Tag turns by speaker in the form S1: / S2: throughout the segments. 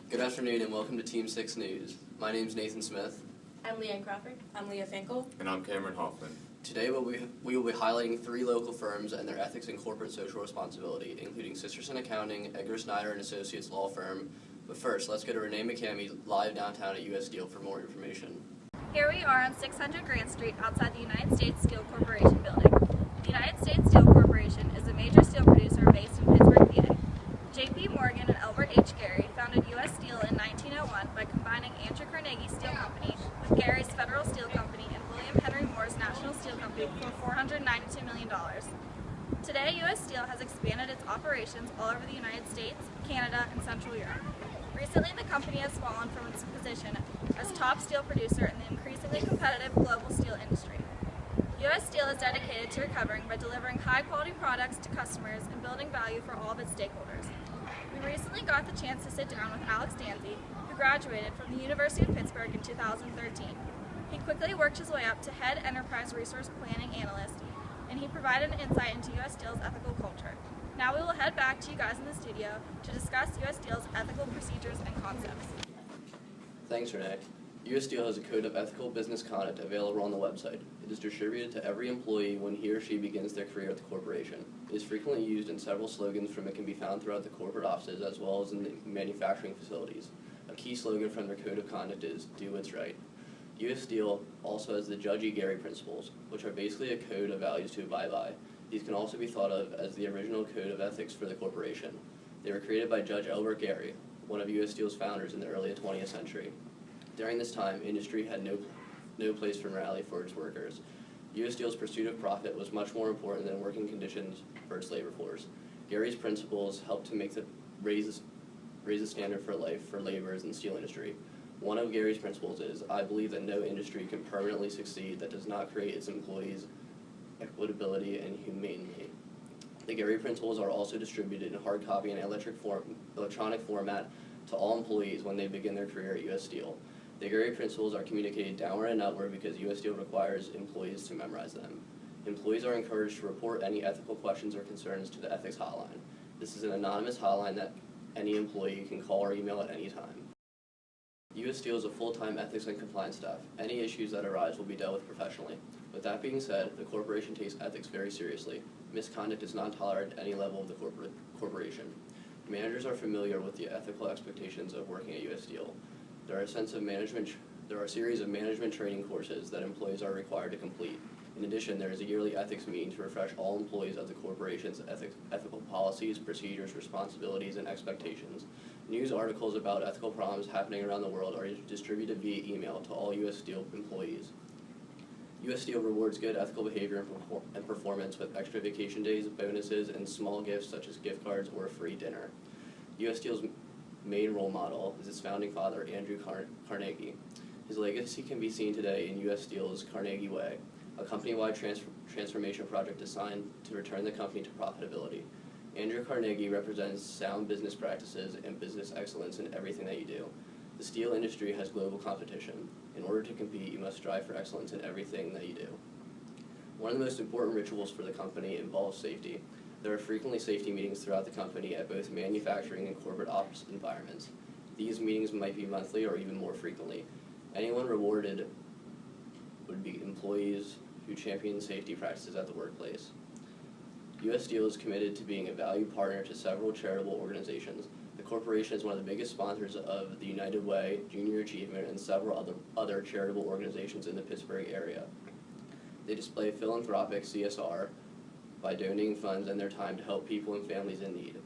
S1: Good afternoon and welcome to Team 6 News. My name is Nathan Smith.
S2: I'm Leanne Crawford. I'm Leah Finkel.
S3: And I'm Cameron Hoffman.
S1: Today we will be highlighting 3 local firms and their ethics and corporate social responsibility, including Sisterson Accounting, Edgar Snyder and Associates Law Firm. But first, let's go to Renee McCamey live downtown at U.S. Steel for more information.
S4: Here we are on 600 Grant Street outside the United States Steel Corporation building. The United States Steel Corporation is a major steel producer based in Pittsburgh, PA. J.P. Morgan and Albert H. Gary founded U.S. Steel in 1901 by combining Andrew Carnegie Steel Company with Gary's Federal Steel Company and William Henry Moore's National Steel Company for $492 million. Today, U.S. Steel has expanded its operations all over the United States, Canada, and Central Europe. Recently, the company has fallen from its position as top steel producer in the increasingly competitive global steel industry. U.S. Steel is dedicated to recovering by delivering high-quality products to customers and building value for all of its stakeholders. We recently got the chance to sit down with Alex Danzy, who graduated from the University of Pittsburgh in 2013. He quickly worked his way up to head enterprise resource planning analyst, and he provided an insight into U.S. Steel's ethical culture. Now we will head back to you guys in the studio to discuss U.S. Steel's ethical procedures and concepts.
S1: Thanks, Renee. U.S. Steel has a code of ethical business conduct available on the website. It is distributed to every employee when he or she begins their career at the corporation. It is frequently used in several slogans from it can be found throughout the corporate offices as well as in the manufacturing facilities. A key slogan from their code of conduct is, "Do what's right." U.S. Steel also has the Judge E. Gary principles, which are basically a code of values to abide by. These can also be thought of as the original code of ethics for the corporation. They were created by Judge Albert Gary, one of U.S. Steel's founders in the early 20th century. During this time, industry had no place for morality for its workers. U.S. Steel's pursuit of profit was much more important than working conditions for its labor force. Gary's principles helped to raise the standard for life for laborers in the steel industry. One of Gary's principles is, "I believe that no industry can permanently succeed that does not create its employees equitability and humanely." The Gary principles are also distributed in hard copy and electronic format to all employees when they begin their career at U.S. Steel. The Gary principles are communicated downward and upward because U.S. Steel requires employees to memorize them. Employees are encouraged to report any ethical questions or concerns to the ethics hotline. This is an anonymous hotline that any employee can call or email at any time. U.S. Steel is a full-time ethics and compliance staff. Any issues that arise will be dealt with professionally. With that being said, the corporation takes ethics very seriously. Misconduct is not tolerated at any level of the corporation. Managers are familiar with the ethical expectations of working at U.S. Steel. There are a series of management training courses that employees are required to complete. In addition, there is a yearly ethics meeting to refresh all employees of the corporation's ethical policies, procedures, responsibilities, and expectations. News articles about ethical problems happening around the world are distributed via email to all U.S. Steel employees. U.S. Steel rewards good ethical behavior and performance with extra vacation days, bonuses, and small gifts such as gift cards or a free dinner. U.S. Steel's main role model is its founding father, Andrew Carnegie. His legacy can be seen today in U.S. Steel's Carnegie Way, a company-wide transformation project designed to return the company to profitability. Andrew Carnegie represents sound business practices and business excellence in everything that you do. The steel industry has global competition. In order to compete, you must strive for excellence in everything that you do. One of the most important rituals for the company involves safety. There are frequently safety meetings throughout the company at both manufacturing and corporate ops environments. These meetings might be monthly or even more frequently. Anyone rewarded would be employees who champion safety practices at the workplace. U.S. Steel is committed to being a valued partner to several charitable organizations. The corporation is one of the biggest sponsors of the United Way, Junior Achievement, and several other charitable organizations in the Pittsburgh area. They display philanthropic CSR by donating funds and their time to help people and families in need.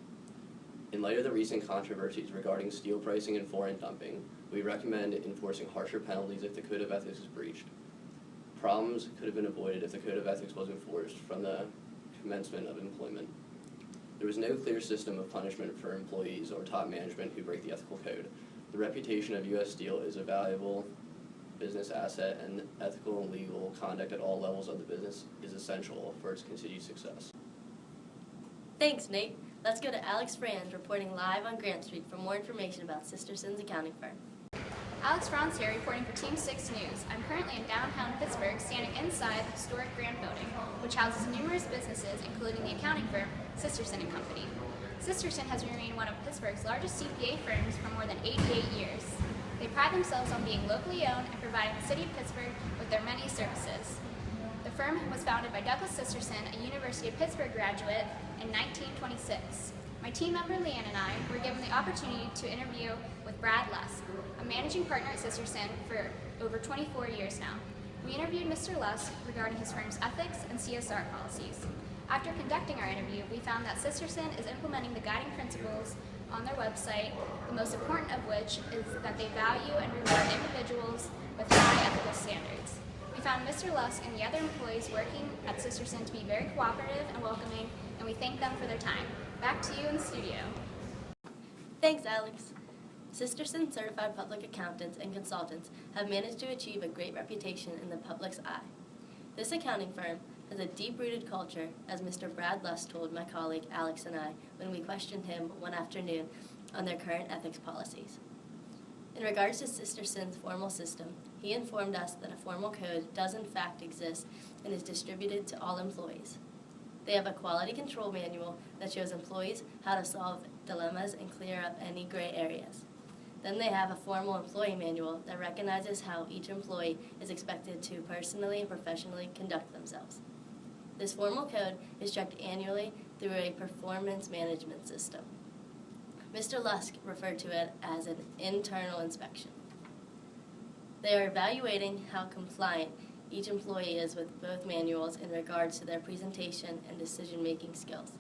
S1: In light of the recent controversies regarding steel pricing and foreign dumping, we recommend enforcing harsher penalties if the Code of Ethics is breached. Problems could have been avoided if the Code of Ethics was enforced from the commencement of employment. There was no clear system of punishment for employees or top management who break the ethical code. The reputation of U.S. Steel is a valuable business asset, and ethical and legal conduct at all levels of the business is essential for its continued success.
S2: Thanks, Nate. Let's go to Alex Franz reporting live on Grant Street for more information about Sisterson's accounting firm.
S3: Alex Franz here, reporting for Team 6 News. I'm currently in downtown Pittsburgh, standing inside the historic Grand Building, which houses numerous businesses, including the accounting firm Sisterson & Company. Sisterson has remained one of Pittsburgh's largest CPA firms for more than 88 years. They pride themselves on being locally owned and providing the city of Pittsburgh with their many services. The firm was founded by Douglas Sisterson, a University of Pittsburgh graduate, in 1926. My team member Leanne and I were given the opportunity to interview with Brad Lusk, a managing partner at Sisterson for over 24 years now. We interviewed Mr. Lusk regarding his firm's ethics and CSR policies. After conducting our interview, we found that Sisterson is implementing the guiding principles on their website, the most important of which is that they value and reward individuals with high ethical standards. We found Mr. Lusk and the other employees working at Sisterson to be very cooperative and welcoming, and we thank them for their time. Back to you in the studio.
S2: Thanks, Alex. Sisterson certified public accountants and consultants have managed to achieve a great reputation in the public's eye. This accounting firm has a deep-rooted culture, as Mr. Brad Lusk told my colleague Alex and I when we questioned him one afternoon on their current ethics policies. In regards to Sisterson's formal system, he informed us that a formal code does in fact exist and is distributed to all employees. They have a quality control manual that shows employees how to solve dilemmas and clear up any gray areas. Then they have a formal employee manual that recognizes how each employee is expected to personally and professionally conduct themselves. This formal code is checked annually through a performance management system. Mr. Lusk referred to it as an internal inspection. They are evaluating how compliant each employee is with both manuals in regards to their presentation and decision-making skills.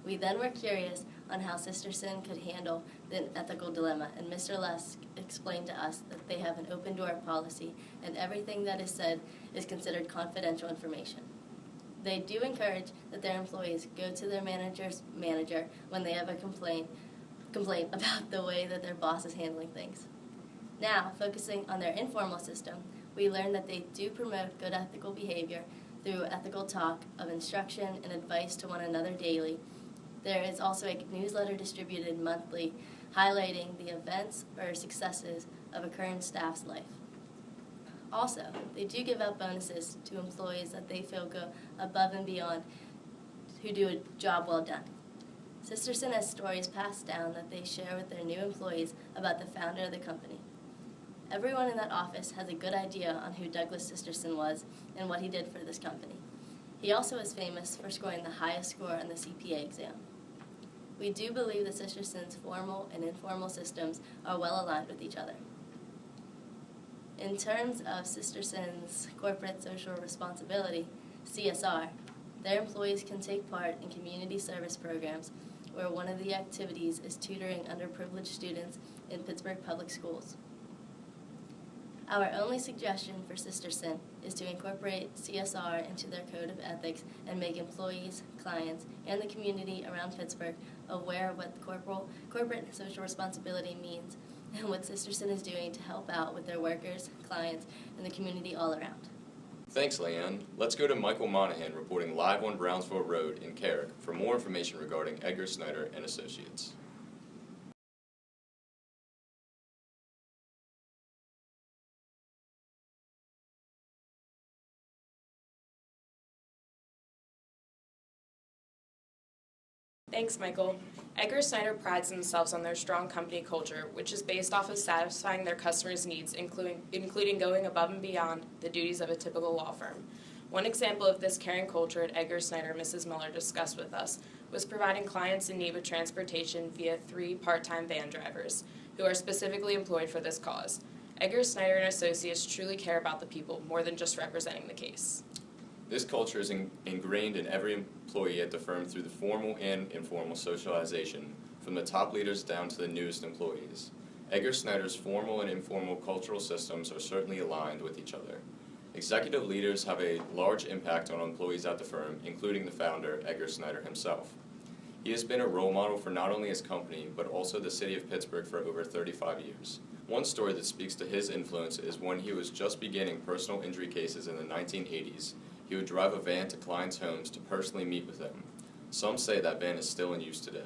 S2: We then were curious on how Sisterson could handle the ethical dilemma, and Mr. Lusk explained to us that they have an open door policy and everything that is said is considered confidential information. They do encourage that their employees go to their manager when they have a complaint about the way that their boss is handling things. Now, focusing on their informal system, we learned that they do promote good ethical behavior through ethical talk of instruction and advice to one another daily. There is also a newsletter distributed monthly highlighting the events or successes of a current staff's life. Also, they do give out bonuses to employees that they feel go above and beyond who do a job well done. Sisterson has stories passed down that they share with their new employees about the founder of the company. Everyone in that office has a good idea on who Douglas Sisterson was and what he did for this company. He also is famous for scoring the highest score on the CPA exam. We do believe that Sisterson's formal and informal systems are well aligned with each other. In terms of Sisterson's corporate social responsibility, CSR, their employees can take part in community service programs where one of the activities is tutoring underprivileged students in Pittsburgh public schools. Our only suggestion for Sisterson is to incorporate CSR into their code of ethics and make employees, clients, and the community around Pittsburgh aware of what corporate social responsibility means and what Sisterson is doing to help out with their workers, clients, and the community all around.
S5: Thanks, Leanne. Let's go to Michael Monahan reporting live on Brownsville Road in Carrick for more information regarding Edgar Snyder and Associates.
S6: Thanks, Michael. Edgar Snyder prides themselves on their strong company culture, which is based off of satisfying their customers' needs, including going above and beyond the duties of a typical law firm. One example of this caring culture at Edgar Snyder, Mrs. Miller discussed with us, was providing clients in need with transportation via 3 part-time van drivers, who are specifically employed for this cause. Edgar Snyder and Associates truly care about the people more than just representing the case.
S5: This culture is ingrained in every employee at the firm through the formal and informal socialization, from the top leaders down to the newest employees. Edgar Snyder's formal and informal cultural systems are certainly aligned with each other. Executive leaders have a large impact on employees at the firm, including the founder, Edgar Snyder himself. He has been a role model for not only his company, but also the city of Pittsburgh for over 35 years. One story that speaks to his influence is when he was just beginning personal injury cases in the 1980s. He would drive a van to clients' homes to personally meet with them. Some say that van is still in use today.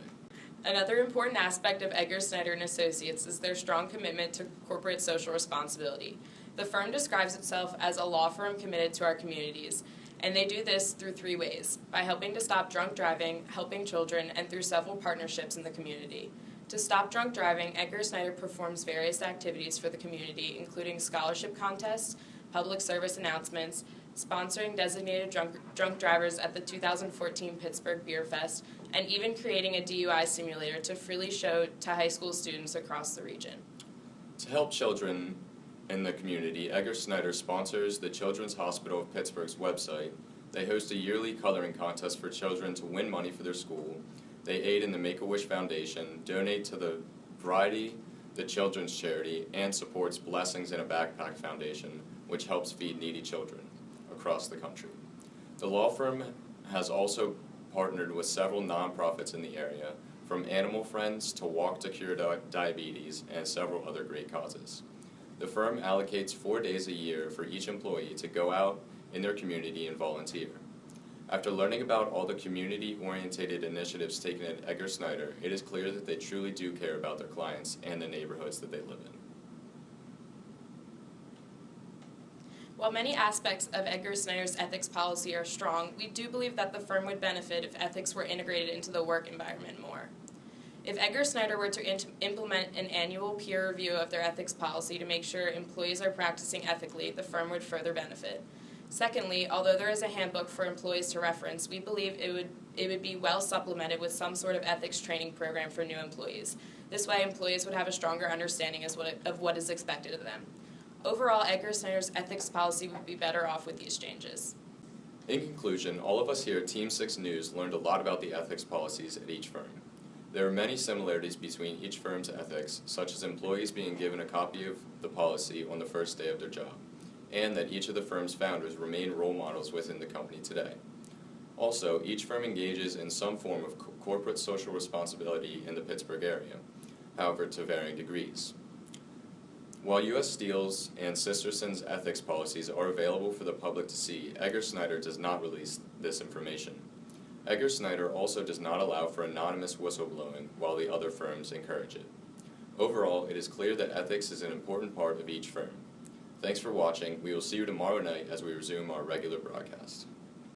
S6: Another important aspect of Edgar Snyder and Associates is their strong commitment to corporate social responsibility. The firm describes itself as a law firm committed to our communities, and they do this through 3 ways: by helping to stop drunk driving, helping children, and through several partnerships in the community. To stop drunk driving, Edgar Snyder performs various activities for the community, including scholarship contests, public service announcements, sponsoring designated drunk drivers at the 2014 Pittsburgh Beer Fest, and even creating a DUI simulator to freely show to high school students across the region.
S5: To help children in the community, Edgar Snyder sponsors the Children's Hospital of Pittsburgh's website. They host a yearly coloring contest for children to win money for their school. They aid in the Make-A-Wish Foundation, donate to the Variety, the children's charity, and supports Blessings in a Backpack Foundation, which helps feed needy children across the country. The law firm has also partnered with several nonprofits in the area, from Animal Friends to Walk to Cure Diabetes and several other great causes. The firm allocates 4 days a year for each employee to go out in their community and volunteer. After learning about all the community-oriented initiatives taken at Edgar Snyder, it is clear that they truly do care about their clients and the neighborhoods that they live in.
S6: While many aspects of Edgar Snyder's ethics policy are strong, we do believe that the firm would benefit if ethics were integrated into the work environment more. If Edgar Snyder were to implement an annual peer review of their ethics policy to make sure employees are practicing ethically, the firm would further benefit. Secondly, although there is a handbook for employees to reference, we believe it would be well supplemented with some sort of ethics training program for new employees. This way, employees would have a stronger understanding of what is expected of them. Overall, Edgar Snyder's ethics policy would be better off with these changes.
S5: In conclusion, all of us here at Team 6 News learned a lot about the ethics policies at each firm. There are many similarities between each firm's ethics, such as employees being given a copy of the policy on the first day of their job, and that each of the firm's founders remain role models within the company today. Also, each firm engages in some form of corporate social responsibility in the Pittsburgh area, however to varying degrees. While U.S. Steel's and Sisterson's ethics policies are available for the public to see, Edgar Snyder does not release this information. Edgar Snyder also does not allow for anonymous whistleblowing, while the other firms encourage it. Overall, it is clear that ethics is an important part of each firm. Thanks for watching. We will see you tomorrow night as we resume our regular broadcast.